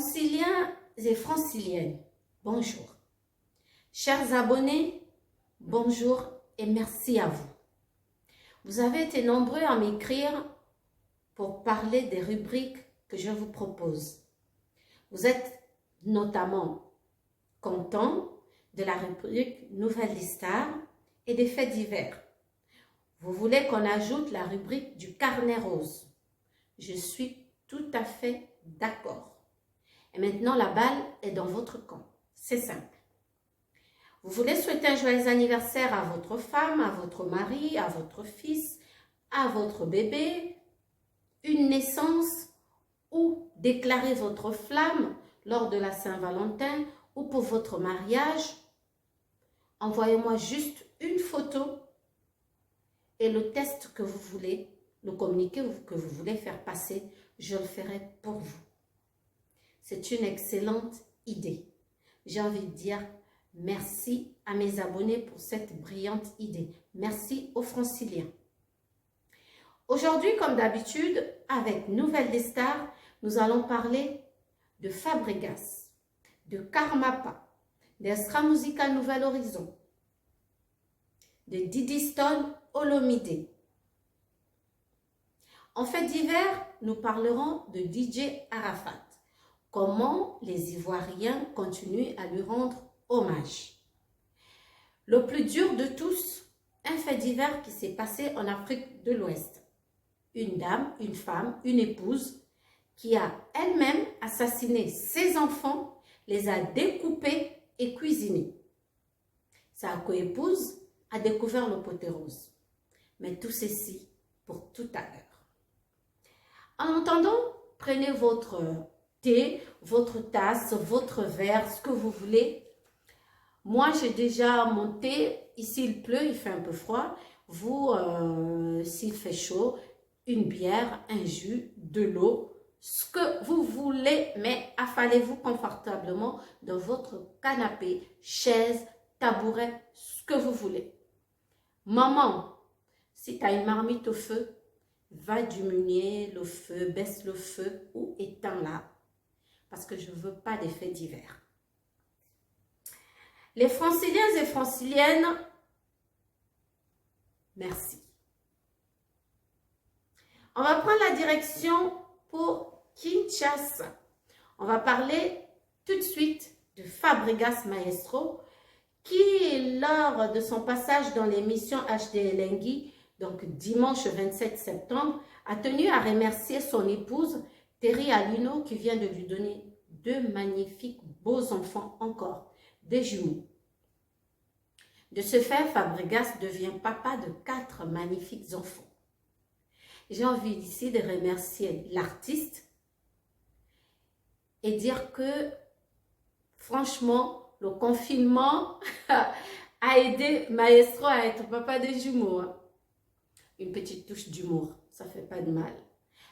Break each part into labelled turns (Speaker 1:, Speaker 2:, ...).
Speaker 1: Franciliens et franciliennes, bonjour. Chers abonnés, bonjour et merci à vous. Vous avez été nombreux à m'écrire pour parler des rubriques que je vous propose. Vous êtes notamment contents de la rubrique Nouvelles des stars et des faits divers. Vous voulez qu'on ajoute la rubrique du carnet rose. Je suis tout à fait d'accord. Et maintenant, la balle est dans votre camp. C'est simple. Vous voulez souhaiter un joyeux anniversaire à votre femme, à votre mari, à votre fils, à votre bébé, une naissance ou déclarer votre flamme lors de la Saint-Valentin ou pour votre mariage. Envoyez-moi juste une photo et le test que vous voulez, le communiqué que vous voulez faire passer, je le ferai pour vous. C'est une excellente idée. J'ai envie de dire merci à mes abonnés pour cette brillante idée. Merci aux franciliens. Aujourd'hui, comme d'habitude, avec Nouvelles des stars, nous allons parler de Fabregas, de Karmapa, d'Extra Musica Nouvel Horizon, de Didi Stone Olomide. En fait divers, nous parlerons de DJ Arafat. Comment les Ivoiriens continuent à lui rendre hommage. Le plus dur de tous, un fait divers qui s'est passé en Afrique de l'Ouest. Une dame, une femme, une épouse qui a elle-même assassiné ses enfants, les a découpés et cuisinés. Sa coépouse a découvert le poté rose. Mais tout ceci pour tout à l'heure. En attendant, prenez votre thé, votre tasse, votre verre, ce que vous voulez. Moi, j'ai déjà mon thé. Ici, il pleut, il fait un peu froid. Vous, s'il fait chaud, une bière, un jus, de l'eau, ce que vous voulez, mais affalez-vous confortablement dans votre canapé, chaise, tabouret, ce que vous voulez. Maman, si tu as une marmite au feu, va diminuer le feu, baisse le feu ou éteins-la. Parce que je ne veux pas d'effets divers. Les franciliens et franciliennes, merci. On va prendre la direction pour Kinshasa. On va parler tout de suite de Fabregas Maestro qui, lors de son passage dans l'émission HD Elengi, donc dimanche 27 septembre, a tenu à remercier son épouse Terry Alino qui vient de lui donner 2 magnifiques beaux enfants encore, des jumeaux. De ce fait, Fabregas devient papa de 4 magnifiques enfants. J'ai envie ici de remercier l'artiste et dire que franchement, le confinement a aidé Maestro à être papa des jumeaux. Une petite touche d'humour, ça fait pas de mal.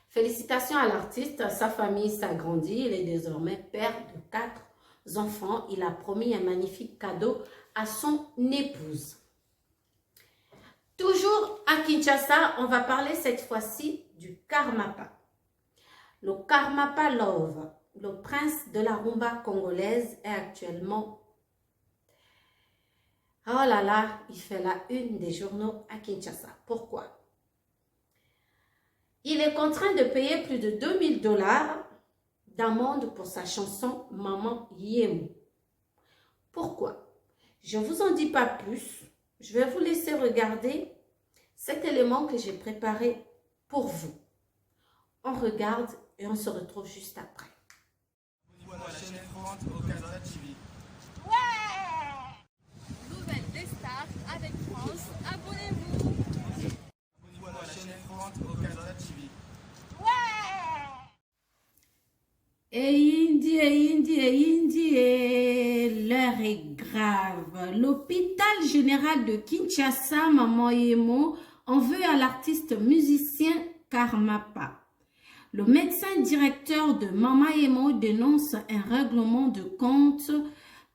Speaker 1: Félicitations à l'artiste, sa famille s'agrandit, il est désormais père de 4 enfants. Il a promis un magnifique cadeau à son épouse. Toujours à Kinshasa, on va parler cette fois-ci du Karmapa. Le Karmapa Love, le prince de la rumba congolaise, est actuellement... Oh là là, il fait la une des journaux à Kinshasa. Pourquoi? Il est contraint de payer plus de $2000 d'amende pour sa chanson Maman Yemo. Pourquoi? Je ne vous en dis pas plus. Je vais vous laisser regarder cet élément que j'ai préparé pour vous. On regarde et on se retrouve juste après.
Speaker 2: Abonnez-vous à la chaîne France au Canada TV.
Speaker 3: Nouvelles des stars avec France, abonnez-vous.
Speaker 2: Abonnez-vous à la chaîne France au Canada TV.
Speaker 1: L'heure est grave. L'hôpital général de Kinshasa, Maman Yemo, en veut à l'artiste musicien Karmapa. Le médecin directeur de Maman Yemo dénonce un règlement de compte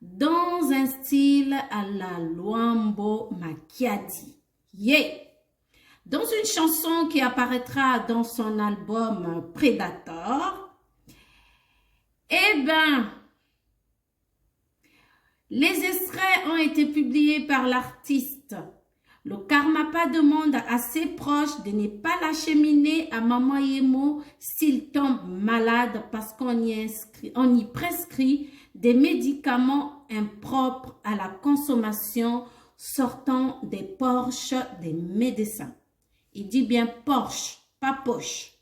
Speaker 1: dans un style à la Luambo Makiadi. Yeah! Dans une chanson qui apparaîtra dans son album Predator, eh bien, les extraits ont été publiés par l'artiste. Le Karmapa demande à ses proches de ne pas l'acheminer à Maman Yemo s'il tombe malade parce qu'on y prescrit des médicaments impropres à la consommation sortant des poches des médecins. Il dit bien Porsche, pas poche.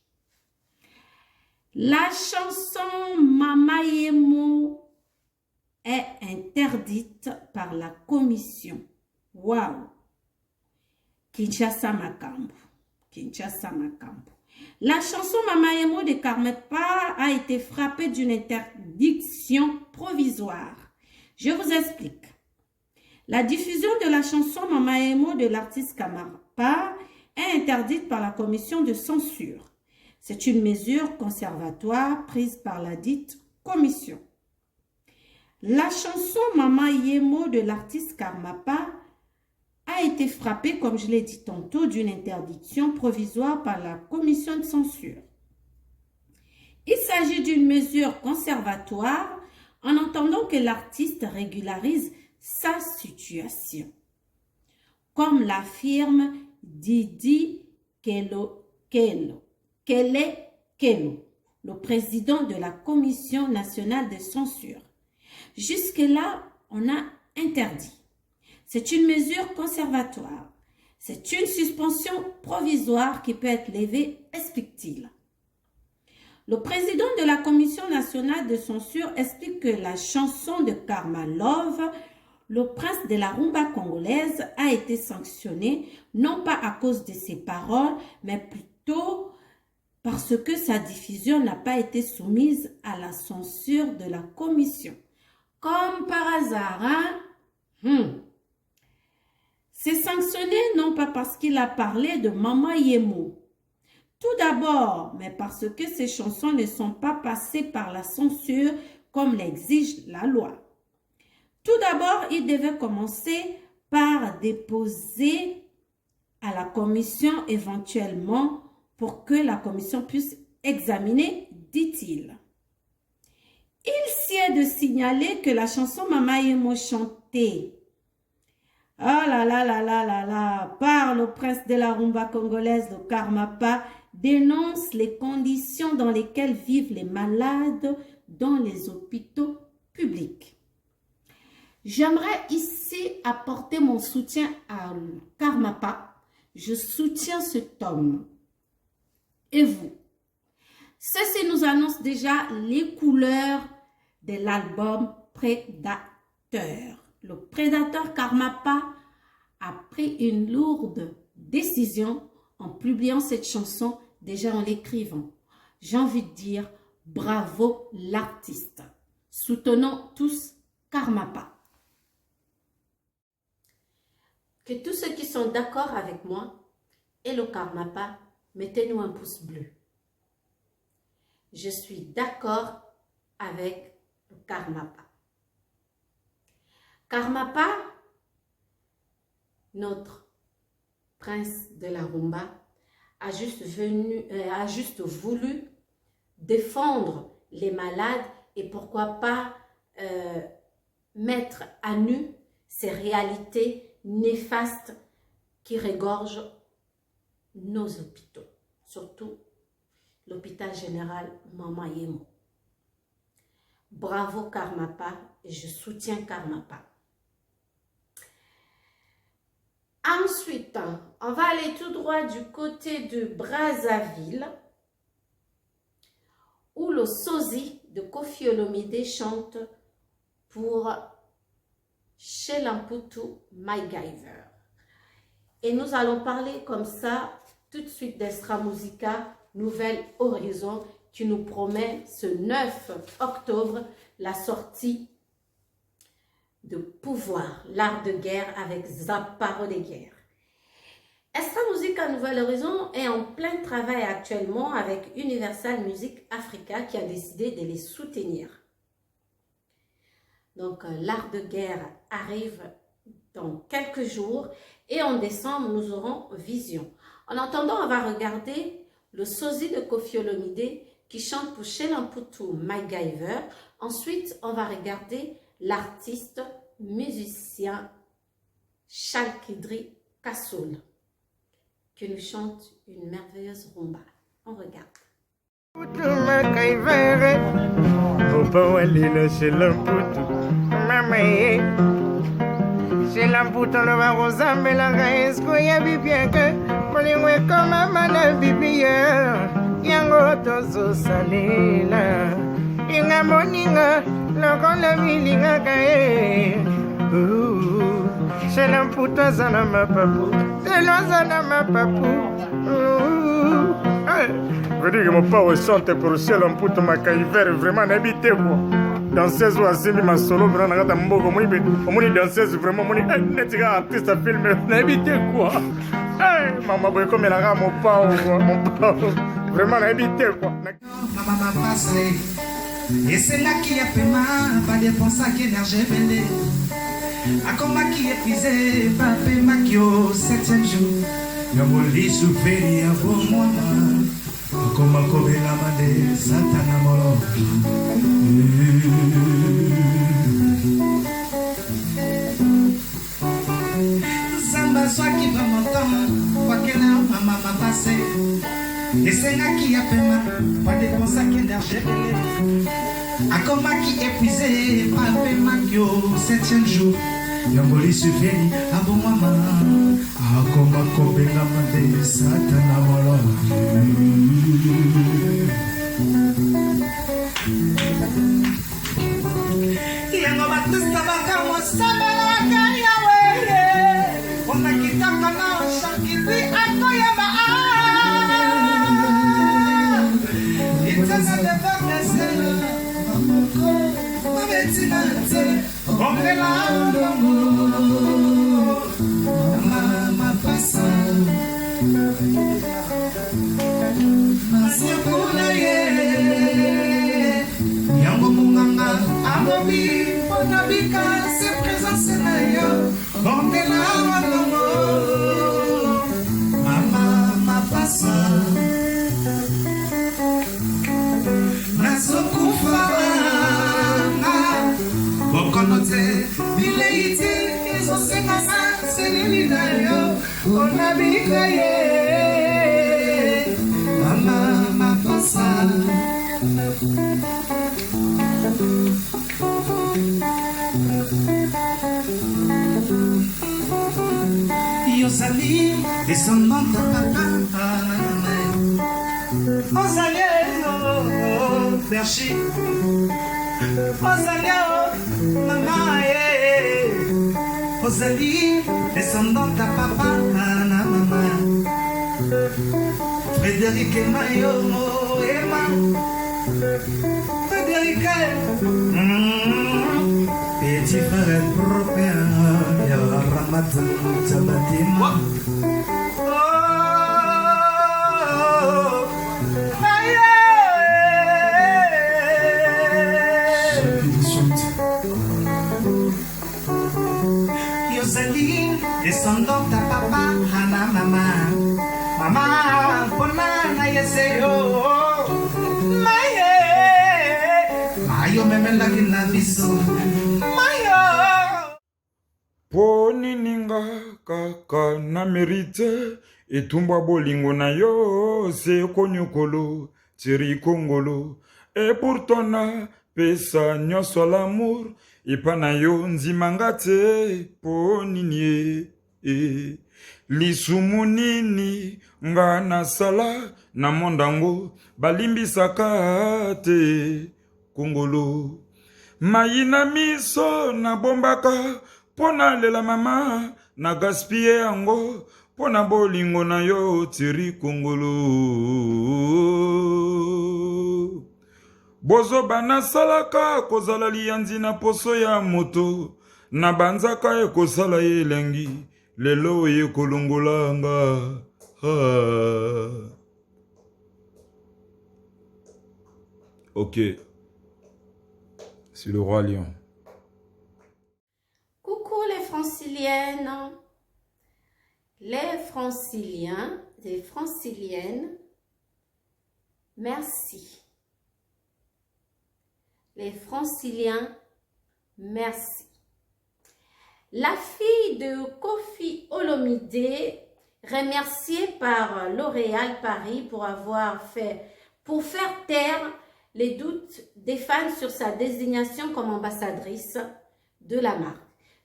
Speaker 1: La chanson Mama Yemo est interdite par la commission. Waouh! Kinshasa Makambo. Kinshasa Makambo. La chanson Mama Yemo de Karmapa a été frappée d'une interdiction provisoire. Je vous explique. La diffusion de la chanson Mama Yemo de l'artiste Karmapa est interdite par la commission de censure. C'est une mesure conservatoire prise par la dite commission. La chanson Mama Yemo de l'artiste Karmapa a été frappée, comme je l'ai dit tantôt, d'une interdiction provisoire par la commission de censure. Il s'agit d'une mesure conservatoire en attendant que l'artiste régularise sa situation. Comme l'affirme Didi Kelo, le président de la Commission nationale de censure. Jusque-là, on a interdit. C'est une mesure conservatoire. C'est une suspension provisoire qui peut être levée, explique-t-il. Le président de la Commission nationale de censure explique que la chanson de Karma Love, le prince de la rumba congolaise, a été sanctionnée non pas à cause de ses paroles, mais plutôt parce que sa diffusion n'a pas été soumise à la censure de la commission. Comme par hasard, hein? C'est sanctionné non pas parce qu'il a parlé de Mama Yemo. Tout d'abord, mais parce que ces chansons ne sont pas passées par la censure comme l'exige la loi. Tout d'abord, il devait commencer par déposer à la commission éventuellement pour que la commission puisse examiner, dit-il. Il sied de signaler que la chanson Mama Yemo chantée par le prince de la rumba congolaise, le Karmapa, dénonce les conditions dans lesquelles vivent les malades dans les hôpitaux publics. J'aimerais ici apporter mon soutien à Karmapa. Je soutiens cet homme. Et vous? Ceci nous annonce déjà les couleurs de l'album Prédateur. Le prédateur Karmapa a pris une lourde décision en publiant cette chanson, déjà en l'écrivant. J'ai envie de dire bravo l'artiste. Soutenons tous Karmapa. Que tous ceux qui sont d'accord avec moi et le Karmapa, mettez-nous un pouce bleu. Je suis d'accord avec le Karmapa. Karmapa, notre prince de la rumba, a juste voulu défendre les malades et pourquoi pas mettre à nu ces réalités néfastes qui regorgent nos hôpitaux, surtout l'hôpital général Mama Yemo. Bravo Karmapa et je soutiens Karmapa. Ensuite, on va aller tout droit du côté de Brazzaville où le sosie de Koffi Olomide chante pour Shelamputu MacGyver. Et nous allons parler comme ça tout de suite d'Extra Musica Nouvel Horizon qui nous promet ce 9 octobre la sortie de Pouvoir, l'art de guerre avec Zaparo de guerre. Extra Musica Nouvel Horizon est en plein travail actuellement avec Universal Music Africa qui a décidé de les soutenir. Donc l'art de guerre arrive dans quelques jours et en décembre nous aurons Vision. En attendant, on va regarder le sosie de Koffi Olomide qui chante pour Sheila Mputu MacGyver. Ensuite, on va regarder l'artiste musicien Chalkidri Kassoul qui nous chante une merveilleuse rumba. On regarde.
Speaker 4: C'est l'amputo le va rosambe la gaesco ya bien que molingwe comme mana bibia yango tozo salila inga moninga lokola milinga kae c'est l'amputo zana ma papu c'est l'ozana ma papu je dis que mon père chante pour Sheila Mputu MacGyver vraiment n'habité quoi. Danseuse ou asimi ma solo vraiment nakata mboko mwibe omoni danseuse vraiment moni netika artiste à filmer n'habité quoi. Maman boy comme la rame mon pao vraiment n'habité quoi.
Speaker 2: Maman m'a passé et c'est là qui a fait mal pas dépenser énergie belé a comme qui est pisé pas fait makio 7e jour yamoli souferi à vos moi comme la mande satana molo samba soit qui va montant quoi que là maman m'a passé et c'est là qui a fait mal pas dépenser énergie belé a comme qui est épuisé pas fait makio 7e jour yamboli suferi abo mama akoma kobenga mande satana molo yango batista bakamo sabelaka yawe onakitaka na shakiri akoyama itana devernese mabetina nzele ongela mama pasa masiakuna ye yango munganga amobi ponabika se présence na yo ongela wanongo mama pasa nasokufa bokonote bileiti izosengana selilinayo onabika ye mama mapasa yozali descendante papa ozali berchi ozali mama ozali descendante à papa na mama Frédéric Mayo Emma Frédéric petit frère européen ya Ramadan Tamatima descendant ta papa hana mama mama pona na yeseyo mayo memela kina biso mayo
Speaker 5: poni ninga kaka na merite etumba bolingo na yo se konyokolo tiri kongolo et pourtant na pesa nyonso l'amour ipana yo nzimanga te ponini lisumu nini nga nasala na mondango balimbisaka te kongolo mai na miso na bombaka pona lela mama na gaspille yango pona bolingo na yo tiri kongolo bozo bana salaka kozala lianzi na poso ya moto na banzaka ekosala elengi lelo ekolongolanga Ok, c'est le roi lion.
Speaker 1: Coucou les franciliennes, les franciliens, les franciliennes, merci. Les franciliens, merci. La fille de Kofi Olomide, remerciée par L'Oréal Paris pour faire taire les doutes des fans sur sa désignation comme ambassadrice de la marque.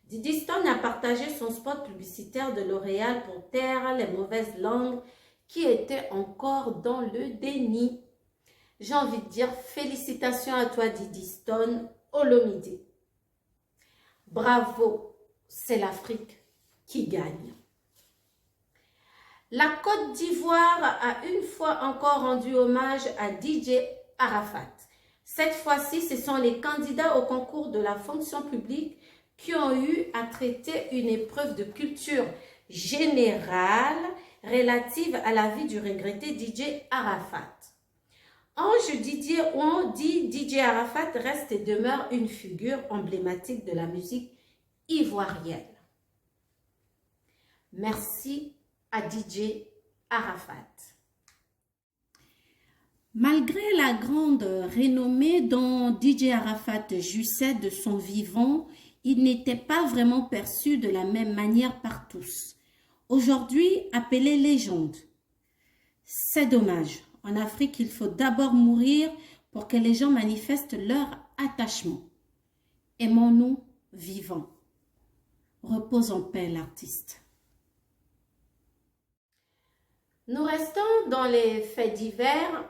Speaker 1: Didi Stone a partagé son spot publicitaire de L'Oréal pour taire les mauvaises langues qui étaient encore dans le déni. J'ai envie de dire félicitations à toi Didi Stone Olomide. Bravo, c'est l'Afrique qui gagne. La Côte d'Ivoire a une fois encore rendu hommage à DJ Arafat. Cette fois-ci, ce sont les candidats au concours de la fonction publique qui ont eu à traiter une épreuve de culture générale relative à la vie du regretté DJ Arafat. On dit DJ Arafat reste et demeure une figure emblématique de la musique ivoirienne. Merci à DJ Arafat. Malgré la grande renommée dont DJ Arafat jouissait de son vivant, il n'était pas vraiment perçu de la même manière par tous. Aujourd'hui, appelé légende. C'est dommage. En Afrique, il faut d'abord mourir pour que les gens manifestent leur attachement. Aimons-nous vivants. Repose en paix, l'artiste. Nous restons dans les faits divers.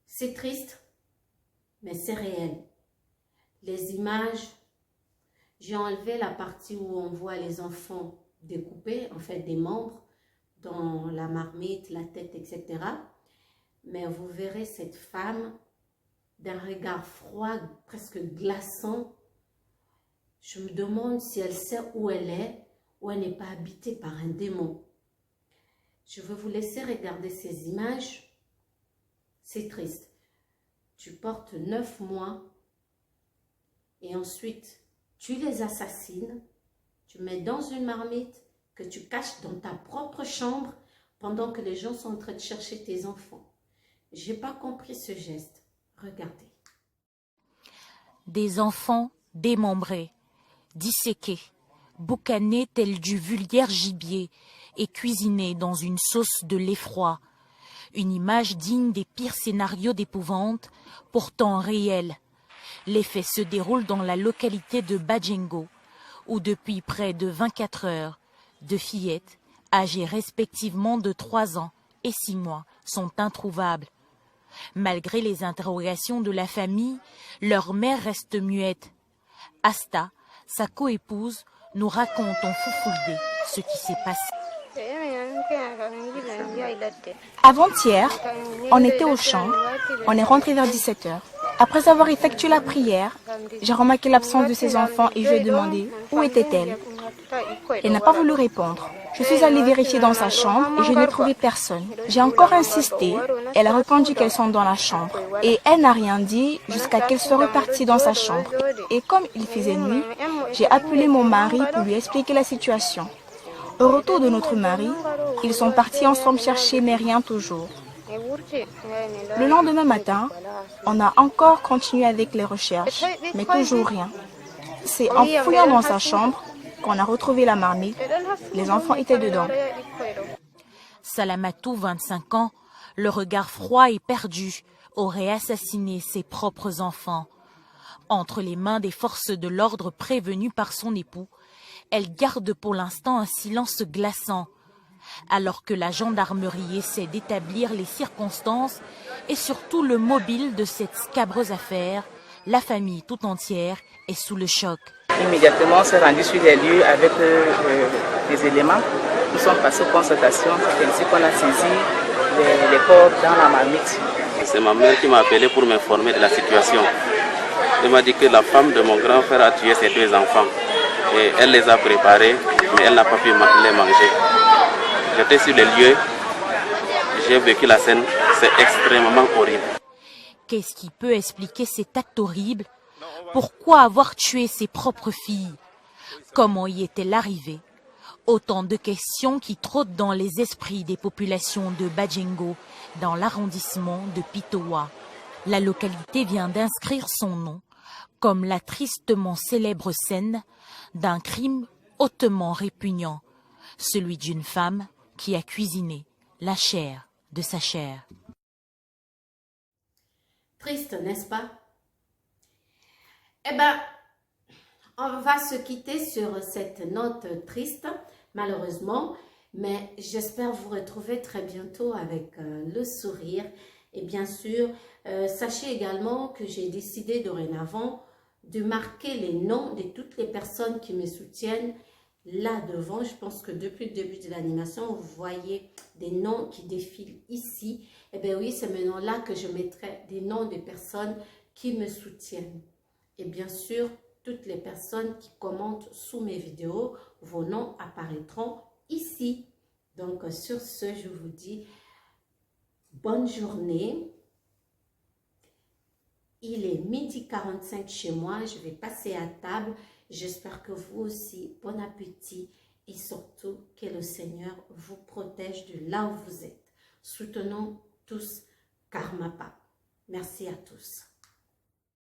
Speaker 1: C'est triste, mais c'est réel. Les images, j'ai enlevé la partie où on voit les enfants découpés, en fait des membres, dans la marmite, la tête, etc. Mais vous verrez cette femme d'un regard froid, presque glaçant. Je me demande si elle sait où elle est, ou elle n'est pas habitée par un démon. Je veux vous laisser regarder ces images. C'est triste. Tu portes 9 mois et ensuite tu les assassines, tu mets dans une marmite que tu caches dans ta propre chambre pendant que les gens sont en train de chercher tes enfants. Je n'ai pas compris ce geste. Regardez.
Speaker 6: Des enfants démembrés, disséqués, boucanés tels du vulgaire gibier et cuisinés dans une sauce de l'effroi. Une image digne des pires scénarios d'épouvante, pourtant réelle. Les faits se déroulent dans la localité de Badjengo, où depuis près de 24 heures, 2 fillettes, âgées respectivement de 3 ans et 6 mois, sont introuvables. Malgré les interrogations de la famille, leur mère reste muette. Asta, sa coépouse, nous raconte en foufoudé ce qui s'est passé.
Speaker 7: Avant-hier, on était au champ, on est rentré vers 17 h. Après avoir effectué la prière, j'ai remarqué l'absence de ses enfants et je lui ai demandé où était-elle. Elle n'a pas voulu répondre. Je suis allée vérifier dans sa chambre et je n'ai trouvé personne. J'ai encore insisté, elle a répondu qu'elles sont dans la chambre. Et elle n'a rien dit jusqu'à qu'elle soit repartie dans sa chambre. Et comme il faisait nuit, j'ai appelé mon mari pour lui expliquer la situation. Au retour de notre mari, ils sont partis ensemble chercher, mais rien toujours. Le lendemain matin, on a encore continué avec les recherches, mais toujours rien. C'est en fouillant dans sa chambre qu'on a retrouvé la marmite. Les enfants étaient dedans.
Speaker 6: Salamatou, 25 ans, le regard froid et perdu, aurait assassiné ses propres enfants. Entre les mains des forces de l'ordre prévenues par son époux, elle garde pour l'instant un silence glaçant. Alors que la gendarmerie essaie d'établir les circonstances et surtout le mobile de cette scabreuse affaire, la famille tout entière est sous le choc.
Speaker 8: Immédiatement, on s'est rendu sur les lieux avec des éléments. Nous sommes passés aux consultations. C'est ici qu'on a saisi les corps dans la marmite.
Speaker 9: C'est ma mère qui m'a appelé pour m'informer de la situation. Elle m'a dit que la femme de mon grand frère a tué ses 2 enfants. Et elle les a préparés, mais elle n'a pas pu les manger. J'étais sur les lieux, j'ai vécu la scène, c'est extrêmement horrible.
Speaker 6: Qu'est-ce qui peut expliquer cet acte horrible? Pourquoi avoir tué ses propres filles? Comment y est-elle arrivée? Autant de questions qui trottent dans les esprits des populations de Badjengo, dans l'arrondissement de Pitoa. La localité vient d'inscrire son nom comme la tristement célèbre scène d'un crime hautement répugnant, celui d'une femme qui a cuisiné la chair de sa chair.
Speaker 1: Triste, n'est-ce pas? Eh bien, on va se quitter sur cette note triste, malheureusement, mais j'espère vous retrouver très bientôt avec le sourire. Et bien sûr, sachez également que j'ai décidé dorénavant de marquer les noms de toutes les personnes qui me soutiennent là devant. Je pense que depuis le début de l'animation, vous voyez des noms qui défilent ici. Eh bien oui, c'est maintenant là que je mettrai des noms des personnes qui me soutiennent. Et bien sûr, toutes les personnes qui commentent sous mes vidéos, vos noms apparaîtront ici. Donc sur ce, je vous dis bonne journée. Il est 12h45 chez moi, je vais passer à table. J'espère que vous aussi, bon appétit et surtout que le Seigneur vous protège de là où vous êtes. Soutenons tous Karmapa. Merci à tous.